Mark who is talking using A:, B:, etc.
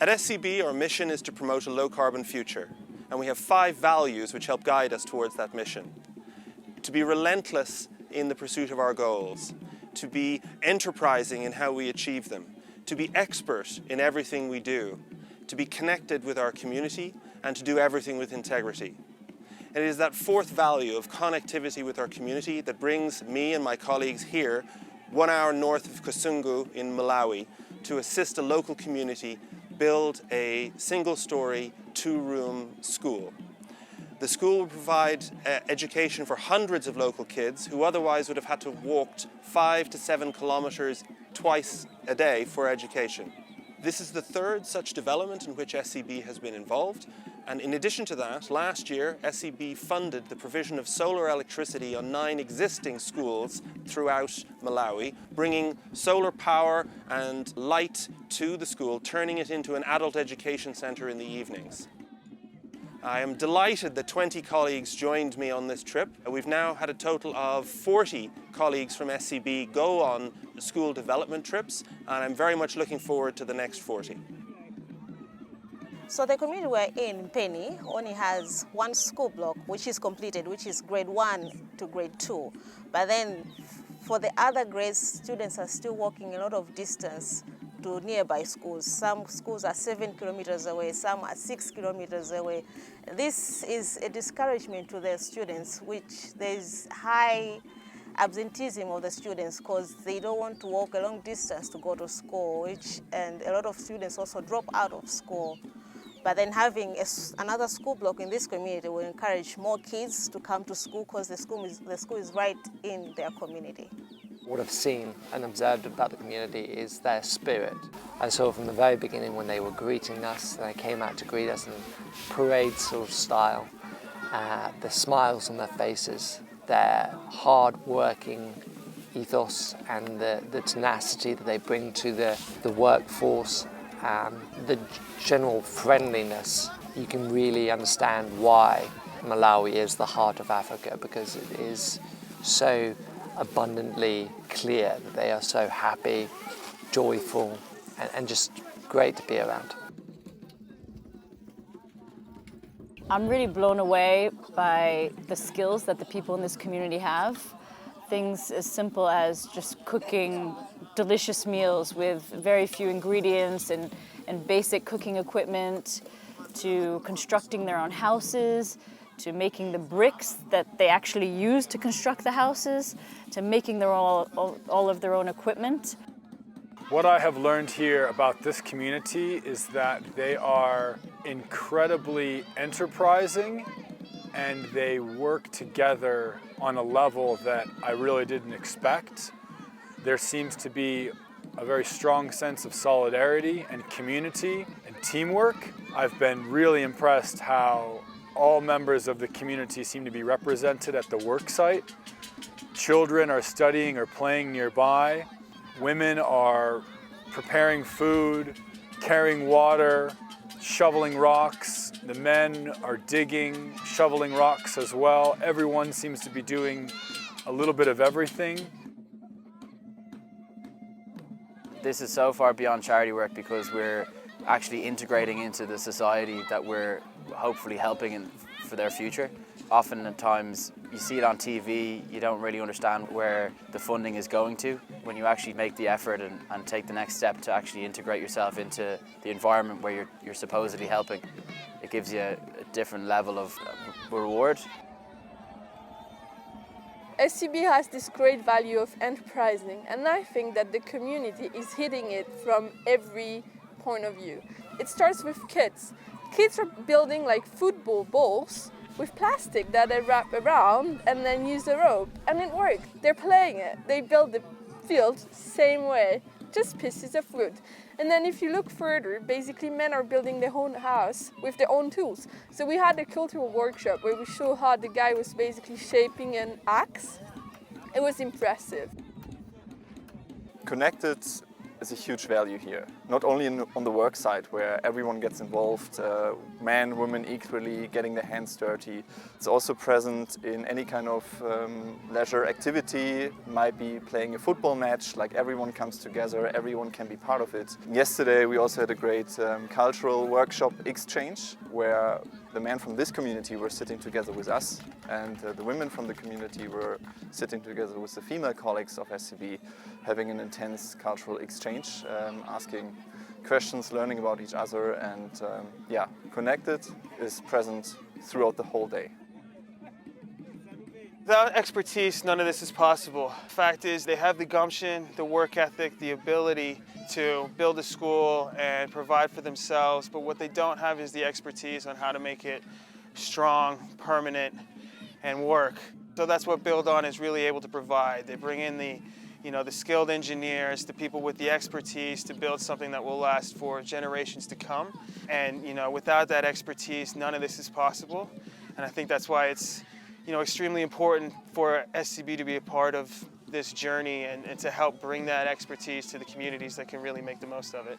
A: At SCB, our mission is to promote a low-carbon future, and we have 5 values which help guide us towards that mission. To be relentless in the pursuit of our goals, to be enterprising in how we achieve them, to be expert in everything we do, to be connected with our community, and to do everything with integrity. It is that 4th value of connectivity with our community that brings me and my colleagues here, 1 hour north of Kasungu in Malawi, to assist a local community build a single-story, 2-room school. The school will provide education for hundreds of local kids who otherwise would have had to walk 5 to 7 kilometers twice a day for education. This is the 3rd such development in which SCB has been involved, and in addition to that, last year SCB funded the provision of solar electricity on 9 existing schools throughout Malawi, bringing solar power and light to the school, turning it into an adult education centre in the evenings. I am delighted that 20 colleagues joined me on this trip. We've now had a total of 40 colleagues from SCB go on school development trips, and I'm very much looking forward to the next 40.
B: So the community we're in, Penny, only has 1 school block which is completed, which is grade 1 to grade 2. But then for the other grades, students are still walking a lot of distance to nearby schools. Some schools are 7 kilometers away, some are 6 kilometers away. This is a discouragement to the students, which there's high absenteeism of the students because they don't want to walk a long distance to go to school, and a lot of students also drop out of school. But then having another school block in this community will encourage more kids to come to school because the school is right in their community.
C: What I've seen and observed about the community is their spirit. And so from the very beginning when they were greeting us, they came out to greet us in parade sort of style, the smiles on their faces, their hard-working ethos and the tenacity that they bring to the workforce, the general friendliness. You can really understand why Malawi is the heart of Africa, because it is so abundantly clear that they are so happy, joyful, and just great to be around.
D: I'm really blown away by the skills that the people in this community have. Things as simple as just cooking delicious meals with very few ingredients and basic cooking equipment, to constructing their own houses, to making the bricks that they actually use to construct the houses, to making all of their own equipment.
E: What I have learned here about this community is that they are incredibly enterprising and they work together on a level that I really didn't expect. There seems to be a very strong sense of solidarity and community and teamwork. I've been really impressed how all members of the community seem to be represented at the work site. Children are studying or playing nearby. Women are preparing food, carrying water, shoveling rocks. The men are digging, shoveling rocks as well. Everyone seems to be doing a little bit of everything.
F: This is so far beyond charity work because we're actually integrating into the society that we're hopefully helping for their future. Often at times you see it on TV, you don't really understand where the funding is going to. When you actually make the effort and take the next step to actually integrate yourself into the environment where you're supposedly helping, it gives you a different level of reward.
G: SCB has this great value of enterprising, and I think that the community is hitting it from every point of view. It starts with kids. Kids are building like football balls with plastic that they wrap around and then use a rope, and it works. They're playing it. They build the field same way, just pieces of wood. And then if you look further, basically men are building their own house with their own tools. So we had a cultural workshop where we showed how the guy was basically shaping an axe. It was impressive.
A: Connected
H: is a huge value here. Not only on the work side, where everyone gets involved, men, women equally, getting their hands dirty. It's also present in any kind of leisure activity, might be playing a football match, like everyone comes together, everyone can be part of it. Yesterday we also had a great cultural workshop exchange, where the men from this community were sitting together with us, and the women from the community were sitting together with the female colleagues of SCB, having an intense cultural exchange, asking questions, learning about each other, and yeah, Connected is present throughout the whole day.
I: Without expertise, none of this is possible. The fact is, they have the gumption, the work ethic, the ability to build a school and provide for themselves, but what they don't have is the expertise on how to make it strong, permanent, and work. So that's what buildOn is really able to provide. They bring in the skilled engineers, the people with the expertise to build something that will last for generations to come. And without that expertise, none of this is possible. And I think that's why it's extremely important for SCB to be a part of this journey and to help bring that expertise to the communities that can really make the most of it.